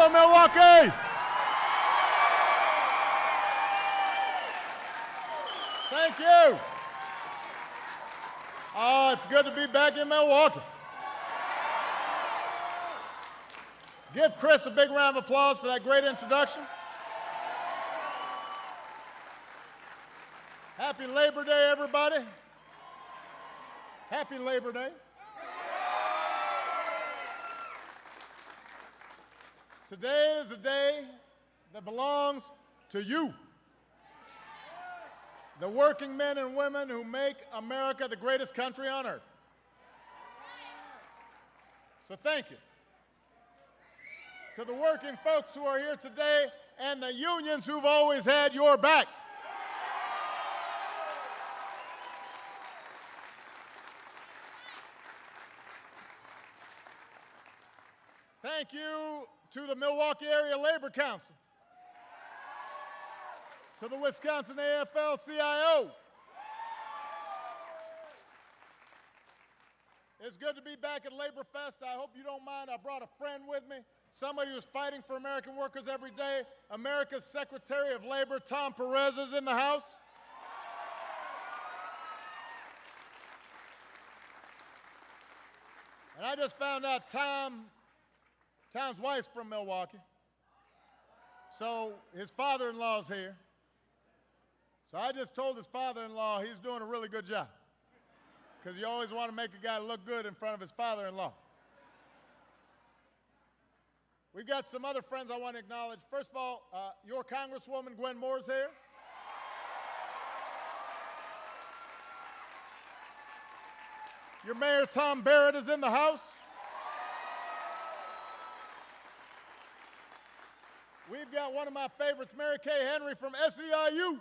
Hello, Milwaukee! Thank you. Oh, it's good to be back in Milwaukee. Give Chris a big round of applause for that great introduction. Happy Labor Day, everybody. Happy Labor Day. Today is a day that belongs to you, the working men and women who make America the greatest country on earth. So thank you. To the working folks who are here today and the unions who've always had your back. Thank you to the Milwaukee Area Labor Council, to the Wisconsin AFL-CIO. It's good to be back at Labor Fest. I hope you don't mind. I brought a friend with me, somebody who's fighting for American workers every day. America's Secretary of Labor, Tom Perez, is in the house. And I just found out Tom's wife's from Milwaukee. So his father-in-law's here. So I just told his father-in-law he's doing a really good job, because you always want to make a guy look good in front of his father-in-law. We've got some other friends I want to acknowledge. First of all, your Congresswoman Gwen Moore's here. Your Mayor Tom Barrett is in the house. We've got one of my favorites, Mary Kay Henry from SEIU.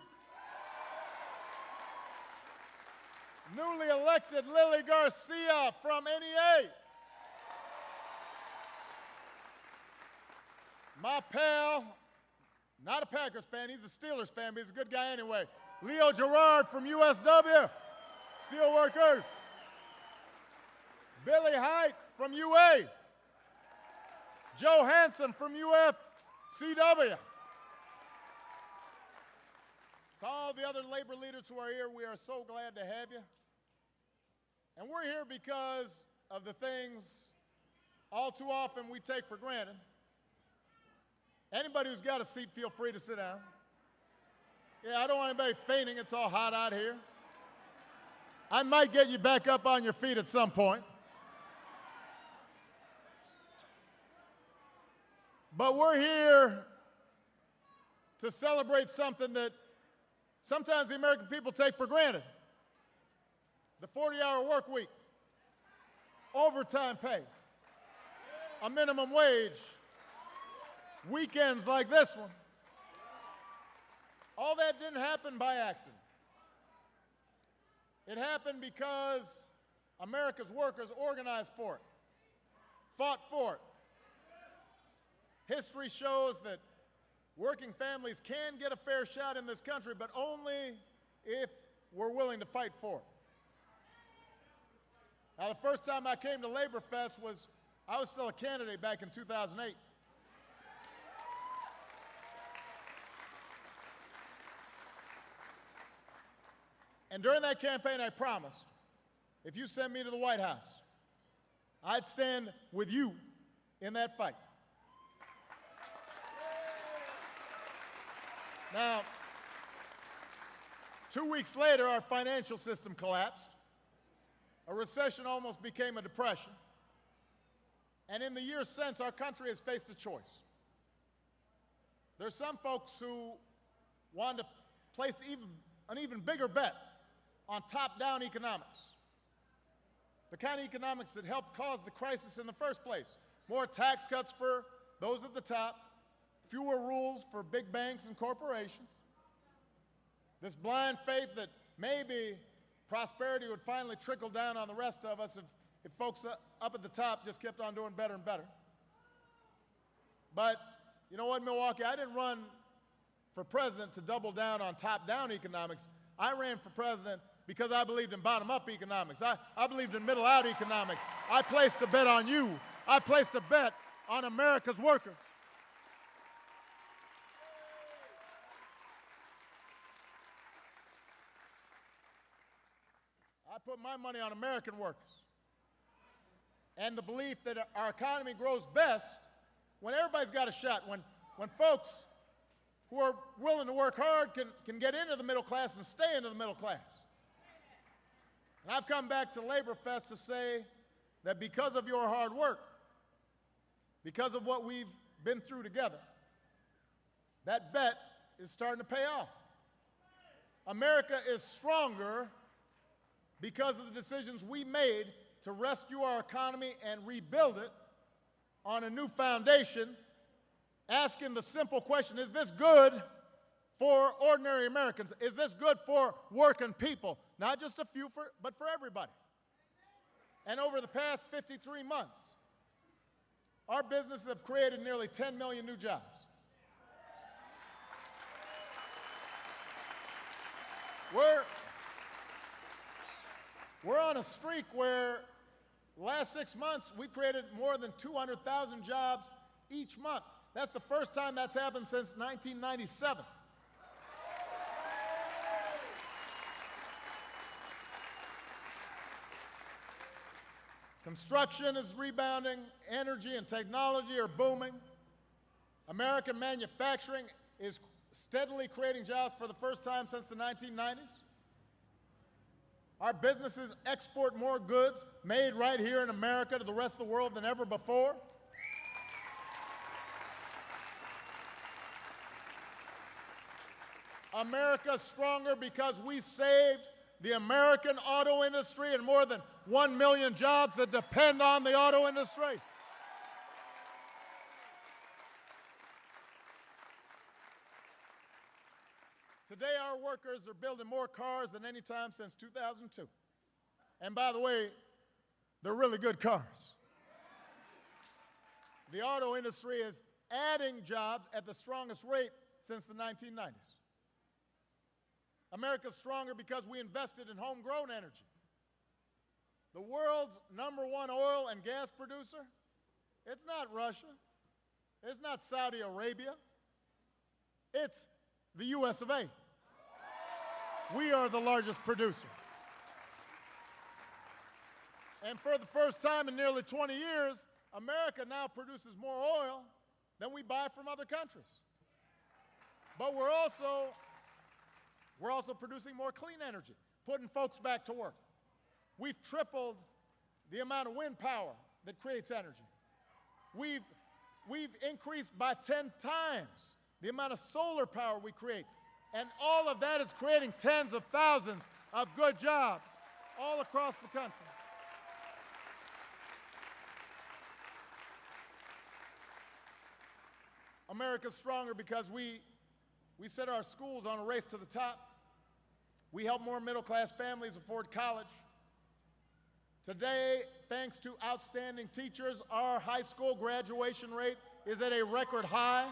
Newly elected Lily Garcia from NEA. My pal, not a Packers fan, he's a Steelers fan, but he's a good guy anyway. Leo Gerard from USW, Steelworkers. Billy Height from UA. Joe Hanson from UFCW. To all the other labor leaders who are here, we are so glad to have you. And we're here because of the things all too often we take for granted. Anybody who's got a seat, feel free to sit down. Yeah, I don't want anybody fainting. It's all hot out here. I might get you back up on your feet at some point. But we're here to celebrate something that sometimes the American people take for granted. The 40-hour work week, overtime pay, a minimum wage, weekends like this one. All that didn't happen by accident. It happened because America's workers organized for it, fought for it. History shows that working families can get a fair shot in this country, but only if we're willing to fight for it. Now, the first time I came to Labor Fest I was still a candidate back in 2008. And during that campaign, I promised, if you send me to the White House, I'd stand with you in that fight. Now, 2 weeks later, our financial system collapsed. A recession almost became a depression. And in the years since, our country has faced a choice. There's some folks who want to place an even bigger bet on top-down economics, the kind of economics that helped cause the crisis in the first place. More tax cuts for those at the top, fewer rules for big banks and corporations. This blind faith that maybe prosperity would finally trickle down on the rest of us if folks up at the top just kept on doing better and better. But you know what, Milwaukee? I didn't run for president to double down on top-down economics. I ran for president because I believed in bottom-up economics. I believed in middle-out economics. I placed a bet on you. I placed a bet on America's workers. put my money on American workers and the belief that our economy grows best when everybody's got a shot, when folks who are willing to work hard can get into the middle class and stay into the middle class. And I've come back to Labor Fest to say that because of your hard work, because of what we've been through together, that bet is starting to pay off. America is stronger because of the decisions we made to rescue our economy and rebuild it on a new foundation, asking the simple question, is this good for ordinary Americans? Is this good for working people? Not just a few, but for everybody. And over the past 53 months, our businesses have created nearly 10 million new jobs. We're on a streak where the last 6 months we've created more than 200,000 jobs each month. That's the first time that's happened since 1997. Construction is rebounding, energy and technology are booming. American manufacturing is steadily creating jobs for the first time since the 1990s. Our businesses export more goods made right here in America to the rest of the world than ever before. America's stronger because we saved the American auto industry and more than 1 million jobs that depend on the auto industry. Today, our workers are building more cars than any time since 2002. And by the way, they're really good cars. The auto industry is adding jobs at the strongest rate since the 1990s. America's stronger because we invested in homegrown energy. The world's #1 oil and gas producer, it's not Russia, it's not Saudi Arabia, it's the US of A. We are the largest producer. And for the first time in nearly 20 years, America now produces more oil than we buy from other countries. But we're also producing more clean energy, putting folks back to work. We've tripled the amount of wind power that creates energy. We've increased by 10 times the amount of solar power we create. And all of that is creating tens of thousands of good jobs all across the country. America's stronger because we set our schools on a race to the top. We help more middle-class families afford college. Today, thanks to outstanding teachers, our high school graduation rate is at a record high.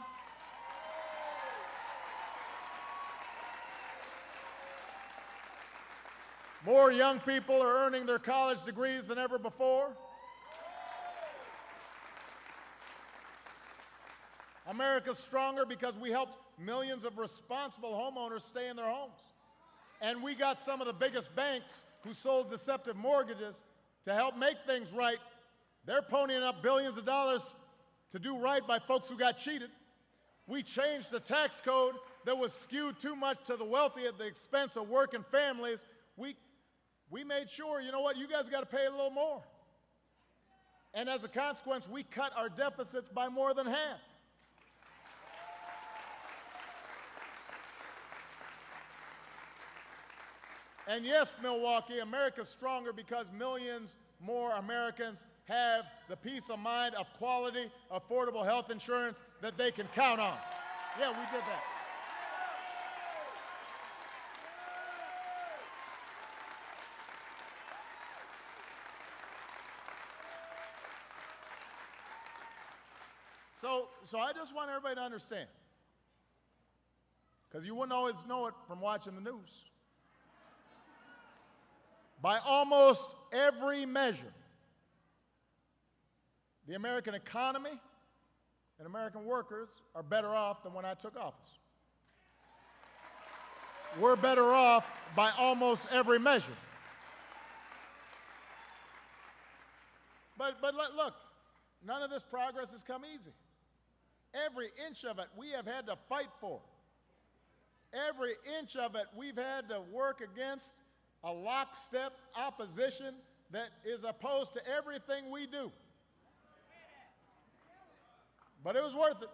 More young people are earning their college degrees than ever before. America's stronger because we helped millions of responsible homeowners stay in their homes. And we got some of the biggest banks who sold deceptive mortgages to help make things right. They're ponying up billions of dollars to do right by folks who got cheated. We changed the tax code that was skewed too much to the wealthy at the expense of working families. We made sure, you know what, you guys got to pay a little more. And as a consequence, we cut our deficits by more than half. And yes, Milwaukee, America's stronger because millions more Americans have the peace of mind of quality, affordable health insurance that they can count on. Yeah, we did that. So I just want everybody to understand, because you wouldn't always know it from watching the news. By almost every measure, the American economy and American workers are better off than when I took office. We're better off by almost every measure. Look, none of this progress has come easy. Every inch of it we have had to fight for. Every inch of it we've had to work against a lockstep opposition that is opposed to everything we do. But it was worth it.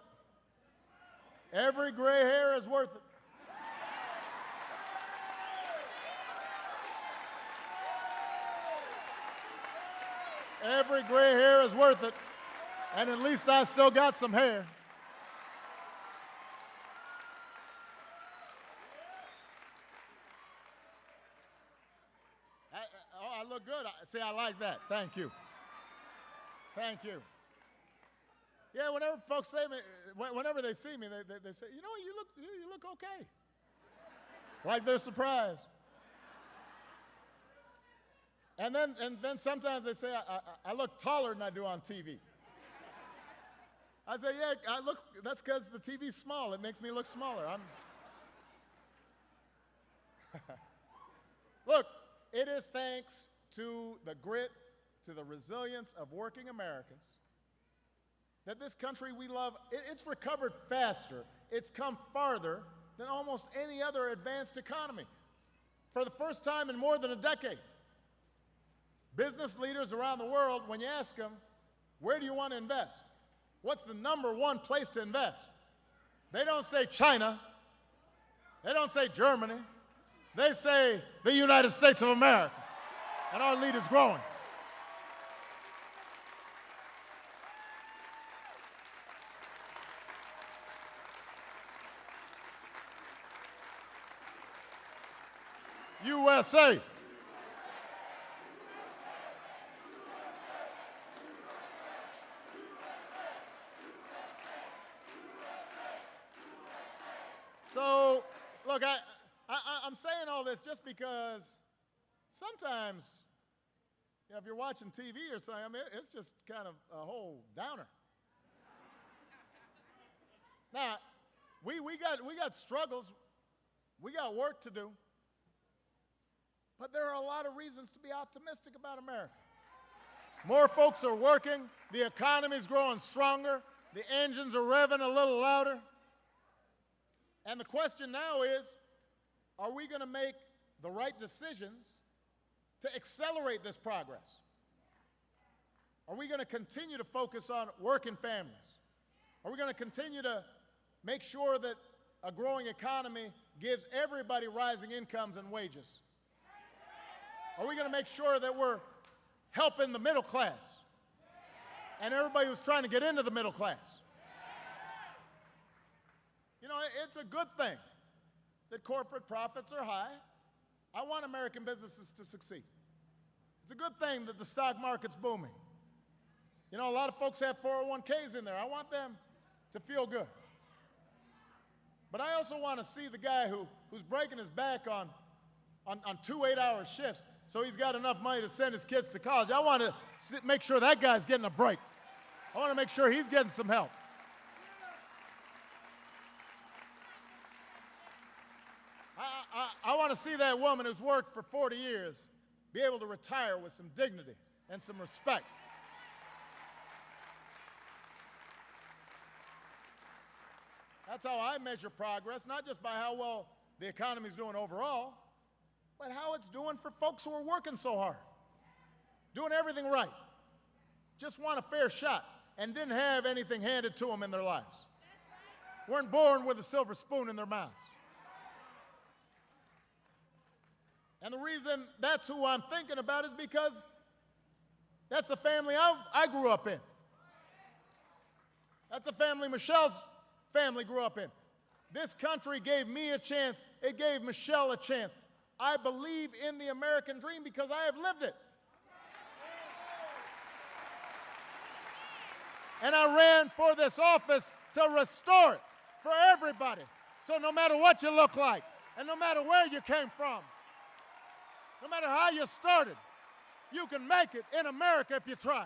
Every gray hair is worth it. Every gray hair is worth it. And at least I still got some hair. I look good. See, I like that. Thank you. Thank you. Yeah, whenever folks say me, whenever they see me, they say, you know, you look okay. Like they're surprised. And then sometimes they say I look taller than I do on TV. I say, yeah, that's because the TV's small. It makes me look smaller. Look, it is thanks to the grit, to the resilience of working Americans that this country we love, it's recovered faster. It's come farther than almost any other advanced economy. For the first time in more than a decade, business leaders around the world, when you ask them, where do you want to invest? What's the number one place to invest? They don't say China. They don't say Germany. They say the United States of America. And our lead is growing. USA. So, look, I'm saying all this just because sometimes, you know, if you're watching TV or something, I mean, it's just kind of a whole downer. Now, we got struggles, we got work to do, but there are a lot of reasons to be optimistic about America. More folks are working, the economy's growing stronger, the engines are revving a little louder. And the question now is, are we going to make the right decisions to accelerate this progress? Are we going to continue to focus on working families? Are we going to continue to make sure that a growing economy gives everybody rising incomes and wages? Are we going to make sure that we're helping the middle class and everybody who's trying to get into the middle class? You know, it's a good thing that corporate profits are high. I want American businesses to succeed. It's a good thing that the stock market's booming. You know, a lot of folks have 401ks in there. I want them to feel good. But I also want to see the guy who's breaking his back on 2 8-hour shifts so he's got enough money to send his kids to college. I want to make sure that guy's getting a break. I want to make sure he's getting some help. I want to see that woman who's worked for 40 years be able to retire with some dignity and some respect. That's how I measure progress, not just by how well the economy's doing overall, but how it's doing for folks who are working so hard, doing everything right, just want a fair shot, and didn't have anything handed to them in their lives. Weren't born with a silver spoon in their mouths. And the reason that's who I'm thinking about is because that's the family I grew up in. That's the family Michelle's family grew up in. This country gave me a chance. It gave Michelle a chance. I believe in the American dream because I have lived it. And I ran for this office to restore it for everybody. So no matter what you look like, and no matter where you came from, no matter how you started, you can make it in America if you try.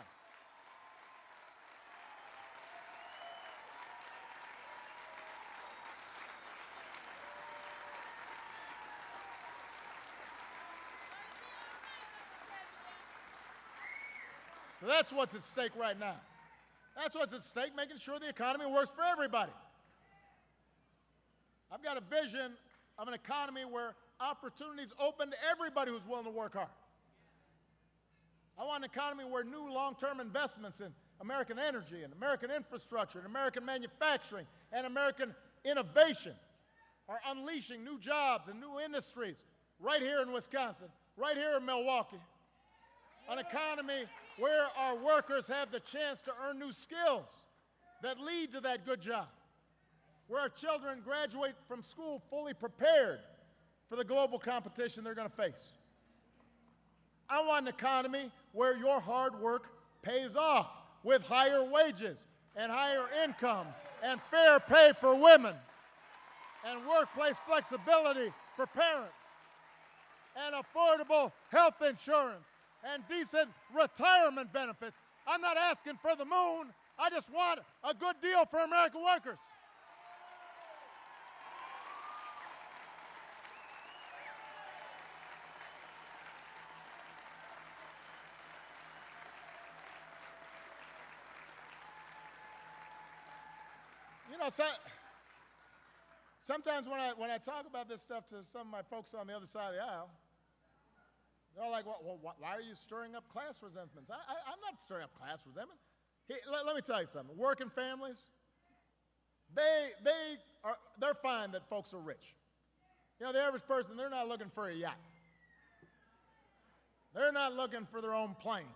So that's what's at stake right now. That's what's at stake, making sure the economy works for everybody. I've got a vision of an economy where opportunities open to everybody who's willing to work hard. I want an economy where new long-term investments in American energy and American infrastructure and American manufacturing and American innovation are unleashing new jobs and new industries right here in Wisconsin, right here in Milwaukee. An economy where our workers have the chance to earn new skills that lead to that good job, where our children graduate from school fully prepared for the global competition they're going to face. I want an economy where your hard work pays off with higher wages and higher incomes and fair pay for women and workplace flexibility for parents and affordable health insurance and decent retirement benefits. I'm not asking for the moon. I just want a good deal for American workers. You know, sometimes when I talk about this stuff to some of my folks on the other side of the aisle, they're like, well, why are you stirring up class resentments? I'm not stirring up class resentment. Let me tell you something. Working families, they're fine that folks are rich. You know, the average person, they're not looking for a yacht. They're not looking for their own plane.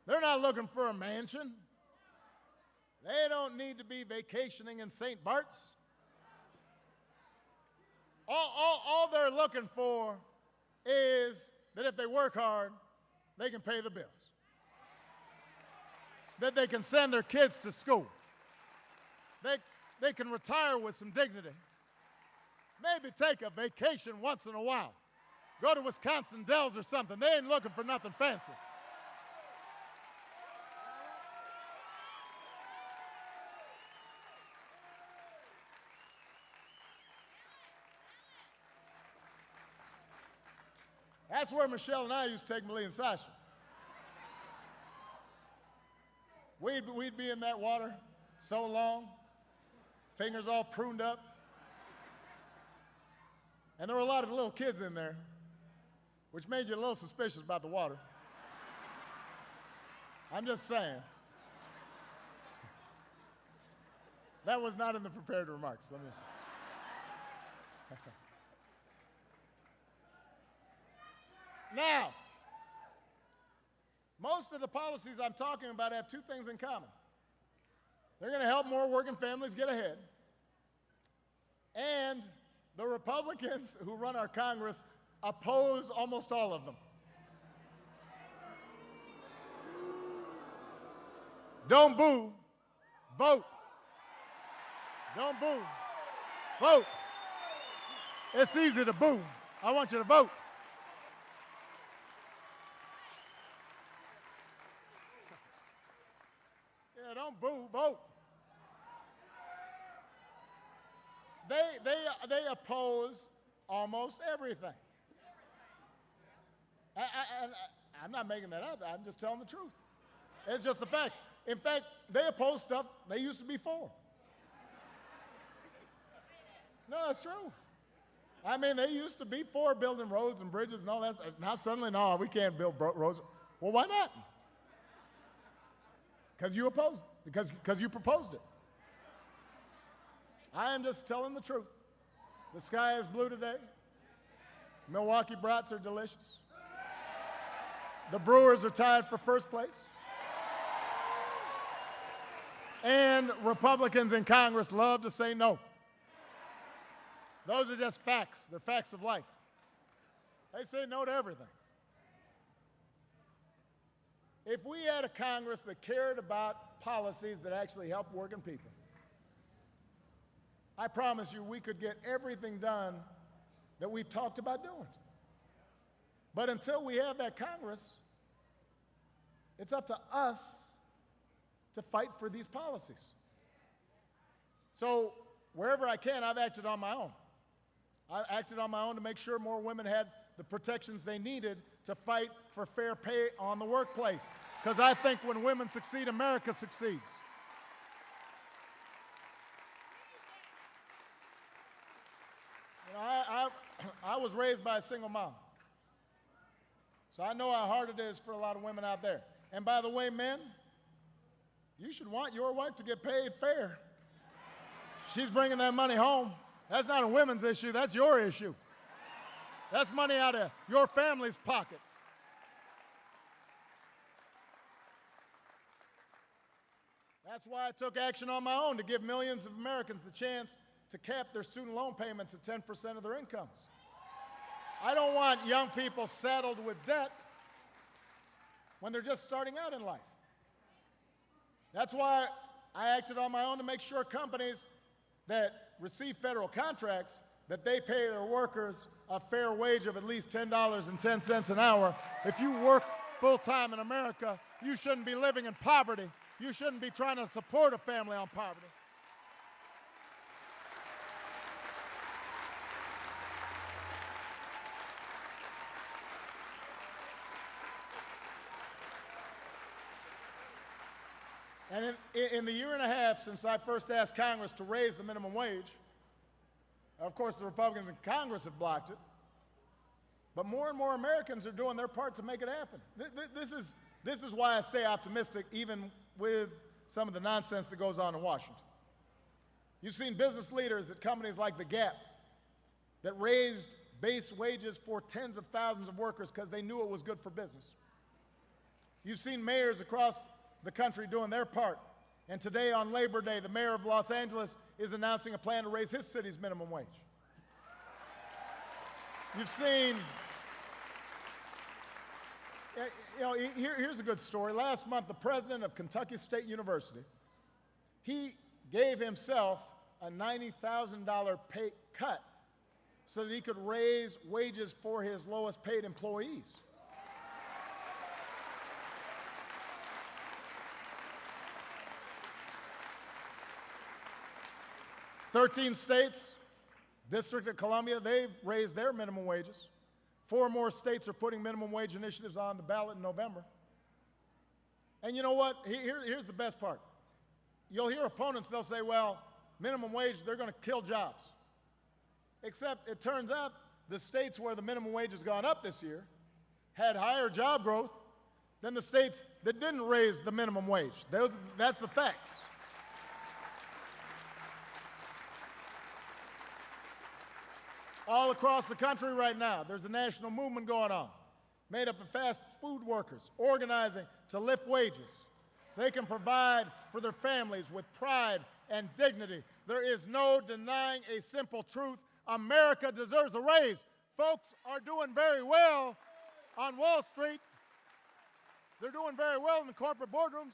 They're not looking for a mansion. They don't need to be vacationing in St. Bart's. All they're looking for is that if they work hard, they can pay the bills. That they can send their kids to school. They can retire with some dignity. Maybe take a vacation once in a while. Go to Wisconsin Dells or something. They ain't looking for nothing fancy. That's where Michelle and I used to take Malie and Sasha. We'd be in that water so long, fingers all pruned up. And there were a lot of little kids in there, which made you a little suspicious about the water. I'm just saying. That was not in the prepared remarks. Now, most of the policies I'm talking about have two things in common. They're going to help more working families get ahead. And the Republicans who run our Congress oppose almost all of them. Don't boo, vote. Don't boo, vote. It's easy to boo. I want you to vote. Yeah, don't boo, vote. They oppose almost everything. I'm not making that up. I'm just telling the truth. It's just the facts. In fact, they oppose stuff they used to be for. No, it's true. I mean, they used to be for building roads and bridges and all that. Now suddenly, no, we can't build roads. Well, why not? Because you opposed it. Because you proposed it. I am just telling the truth. The sky is blue today. Milwaukee brats are delicious. The Brewers are tied for first place. And Republicans in Congress love to say no. Those are just facts. They're facts of life. They say no to everything. If we had a Congress that cared about policies that actually help working people, I promise you we could get everything done that we've talked about doing. But until we have that Congress, it's up to us to fight for these policies. So wherever I can, I've acted on my own. I acted on my own to make sure more women had the protections they needed to fight for fair pay on the workplace, because I think when women succeed, America succeeds. You know, I was raised by a single mom, so I know how hard it is for a lot of women out there. And by the way, men, you should want your wife to get paid fair. She's bringing that money home. That's not a women's issue, that's your issue. That's money out of your family's pocket. That's why I took action on my own to give millions of Americans the chance to cap their student loan payments at 10% of their incomes. I don't want young people saddled with debt when they're just starting out in life. That's why I acted on my own to make sure companies that receive federal contracts, that they pay their workers a fair wage of at least $10.10 an hour. If you work full-time in America, you shouldn't be living in poverty. You shouldn't be trying to support a family on poverty. And in the year and a half since I first asked Congress to raise the minimum wage, of course the Republicans in Congress have blocked it, but more and more Americans are doing their part to make it happen. This is why I stay optimistic even with some of the nonsense that goes on in Washington. You've seen business leaders at companies like The Gap that raised base wages for tens of thousands of workers because they knew it was good for business. You've seen mayors across the country doing their part. And today on Labor Day, the mayor of Los Angeles is announcing a plan to raise his city's minimum wage. You've seen, here's a good story. Last month, the president of Kentucky State University, he gave himself a $90,000 pay cut so that he could raise wages for his lowest paid employees. 13 states, District of Columbia, they've raised their minimum wages. 4 more states are putting minimum wage initiatives on the ballot in November. And you know what? Here's the best part. You'll hear opponents, they'll say, well, minimum wage, they're going to kill jobs. Except it turns out the states where the minimum wage has gone up this year had higher job growth than the states that didn't raise the minimum wage. That's the facts. All across the country right now, there's a national movement going on, made up of fast food workers, organizing to lift wages so they can provide for their families with pride and dignity. There is no denying a simple truth. America deserves a raise. Folks are doing very well on Wall Street. They're doing very well in the corporate boardrooms.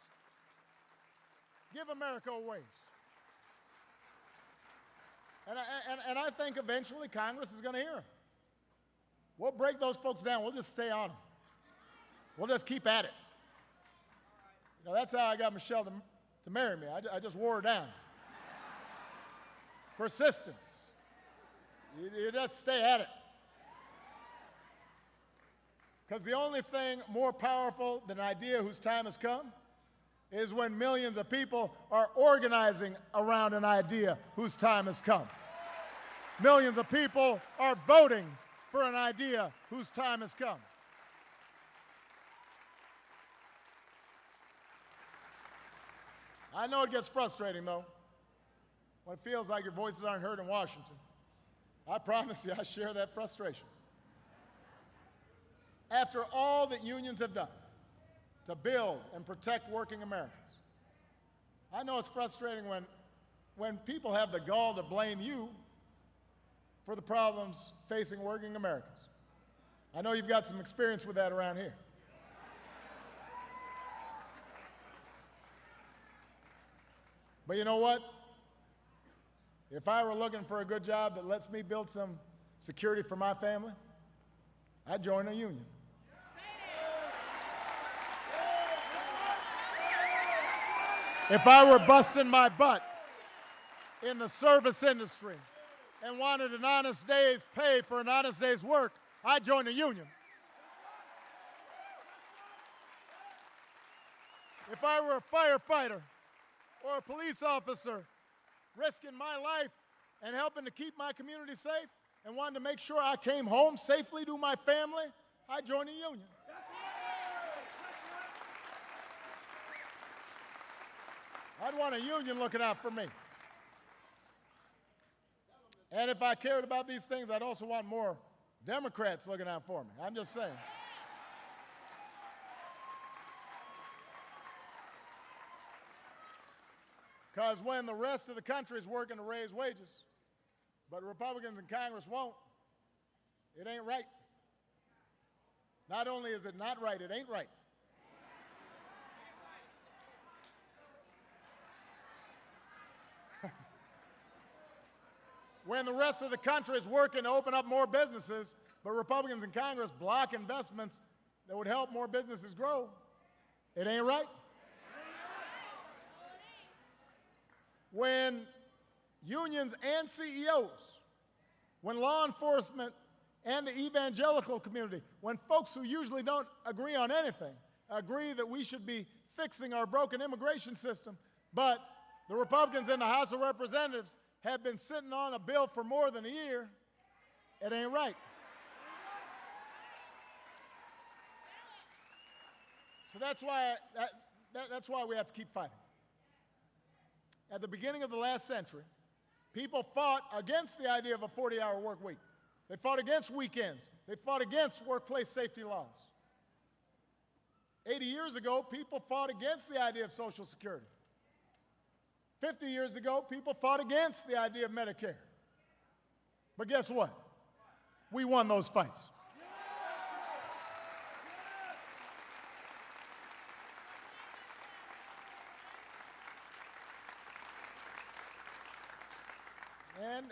Give America a raise. And I think eventually Congress is going to hear them. We'll break those folks down. We'll just stay on them. We'll just keep at it. You know, that's how I got Michelle to marry me. I just wore her down. Persistence. You just stay at it. Because the only thing more powerful than an idea whose time has come is when millions of people are organizing around an idea whose time has come. Millions of people are voting for an idea whose time has come. I know it gets frustrating, though, when it feels like your voices aren't heard in Washington. I promise you, I share that frustration. After all that unions have done to build and protect working Americans, I know it's frustrating when people have the gall to blame you for the problems facing working Americans. I know you've got some experience with that around here. But you know what? If I were looking for a good job that lets me build some security for my family, I'd join a union. If I were busting my butt in the service industry and wanted an honest day's pay for an honest day's work, I'd join a union. If I were a firefighter or a police officer risking my life and helping to keep my community safe and wanted to make sure I came home safely to my family, I'd join a union. I'd want a union looking out for me. And if I cared about these things, I'd also want more Democrats looking out for me. I'm just saying. Because when the rest of the country is working to raise wages, but Republicans in Congress won't, it ain't right. Not only is it not right, it ain't right. When the rest of the country is working to open up more businesses, but Republicans in Congress block investments that would help more businesses grow, it ain't right. When unions and CEOs, when law enforcement and the evangelical community, when folks who usually don't agree on anything, agree that we should be fixing our broken immigration system, but the Republicans in the House of Representatives have been sitting on a bill for more than a year, it ain't right. So that's why we have to keep fighting. At the beginning of the last century, people fought against the idea of a 40-hour work week. They fought against weekends. They fought against workplace safety laws. 80 years ago, people fought against the idea of Social Security. 50 years ago, people fought against the idea of Medicare. But guess what? We won those fights.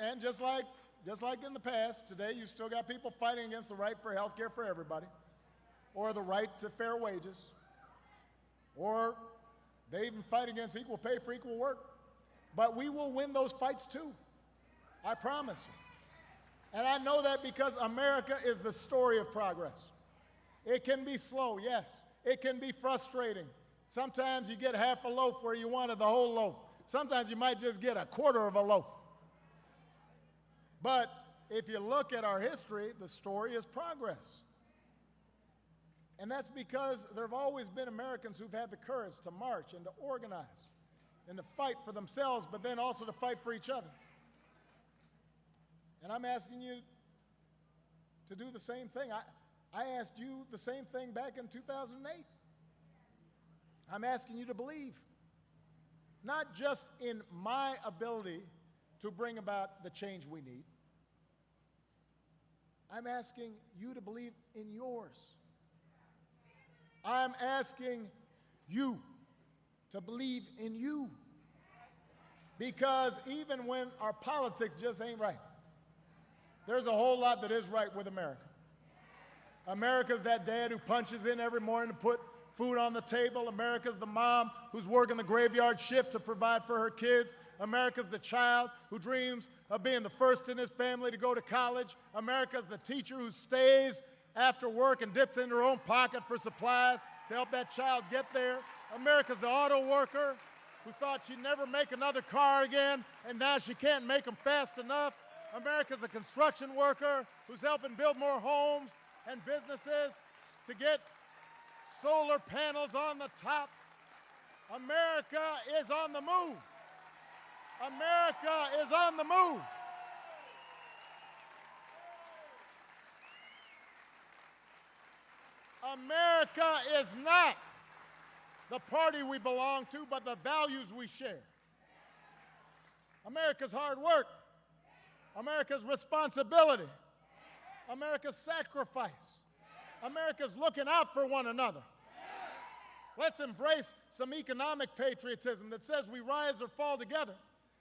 And just like in the past, today you still got people fighting against the right for health care for everybody, or the right to fair wages, or they even fight against equal pay for equal work. But we will win those fights too, I promise you. And I know that because America is the story of progress. It can be slow, yes. It can be frustrating. Sometimes you get half a loaf where you wanted the whole loaf. Sometimes you might just get a quarter of a loaf. But if you look at our history, the story is progress. And that's because there have always been Americans who've had the courage to march and to organize and to fight for themselves, but then also to fight for each other. And I'm asking you to do the same thing. I asked you the same thing back in 2008. I'm asking you to believe, not just in my ability to bring about the change we need. I'm asking you to believe in yours. I'm asking you to believe in you. Because even when our politics just ain't right, there's a whole lot that is right with America. America's that dad who punches in every morning to put food on the table. America's the mom who's working the graveyard shift to provide for her kids. America's the child who dreams of being the first in his family to go to college. America's the teacher who stays after work and dips into her own pocket for supplies to help that child get there. America's the auto worker who thought she'd never make another car again, and now she can't make them fast enough. America's the construction worker who's helping build more homes and businesses to get solar panels on the top. America is on the move. America is on the move. America is not the party we belong to, but the values we share. America's hard work. America's responsibility. America's sacrifice. America's looking out for one another. Let's embrace some economic patriotism that says we rise or fall together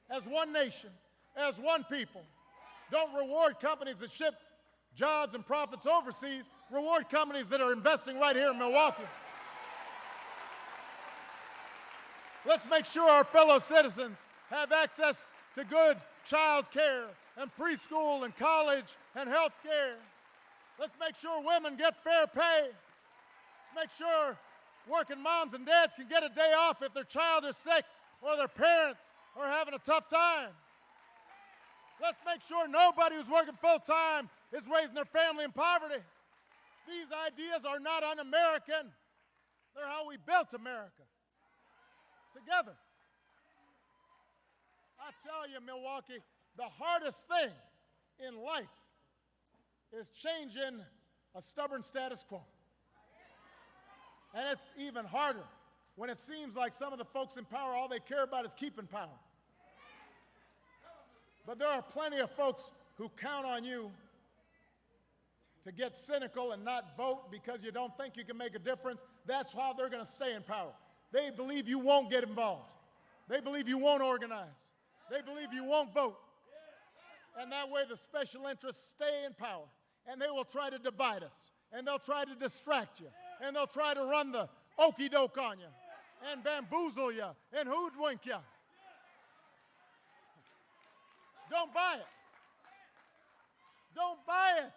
as one nation, as one people. Don't reward companies that ship jobs and profits overseas. Reward companies that are investing right here in Milwaukee. Let's make sure our fellow citizens have access to good child care and preschool and college and health care. Let's make sure women get fair pay. Let's make sure working moms and dads can get a day off if their child is sick or their parents are having a tough time. Let's make sure nobody who's working full-time is raising their family in poverty. These ideas are not un-American. They're how we built America. Together. I tell you, Milwaukee, the hardest thing in life is changing a stubborn status quo. And it's even harder when it seems like some of the folks in power, all they care about is keeping power. But there are plenty of folks who count on you to get cynical and not vote because you don't think you can make a difference. That's how they're going to stay in power. They believe you won't get involved. They believe you won't organize. They believe you won't vote. And that way the special interests stay in power. And they will try to divide us. And they'll try to distract you. And they'll try to run the okey doke on you. And bamboozle you. And hoodwink you. Don't buy it. Don't buy it.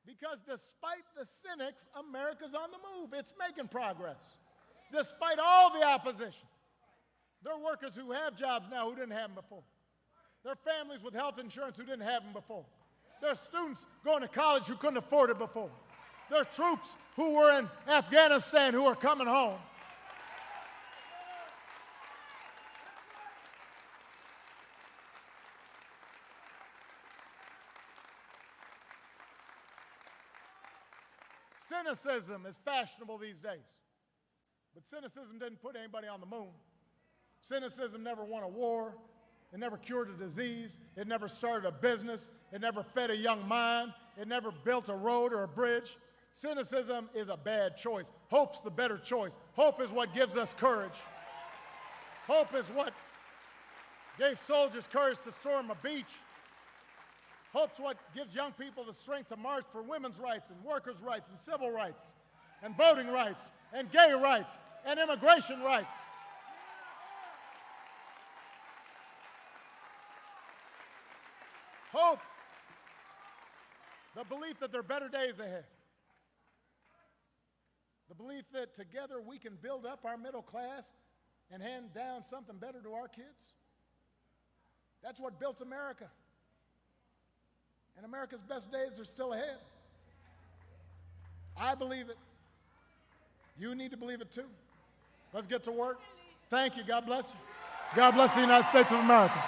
Because despite the cynics, America's on the move. It's making progress. Despite all the opposition. There are workers who have jobs now who didn't have them before. There are families with health insurance who didn't have them before. There are students going to college who couldn't afford it before. There are troops who were in Afghanistan who are coming home. Cynicism is fashionable these days. But cynicism didn't put anybody on the moon. Cynicism never won a war. It never cured a disease. It never started a business. It never fed a young mind. It never built a road or a bridge. Cynicism is a bad choice. Hope's the better choice. Hope is what gives us courage. Hope is what gave soldiers courage to storm a beach. Hope's what gives young people the strength to march for women's rights and workers' rights and civil rights and voting rights and gay rights and immigration rights. Hope, the belief that there are better days ahead. The belief that together we can build up our middle class and hand down something better to our kids. That's what built America. And America's best days are still ahead. I believe it. You need to believe it too. Let's get to work. Thank you. God bless you. God bless the United States of America.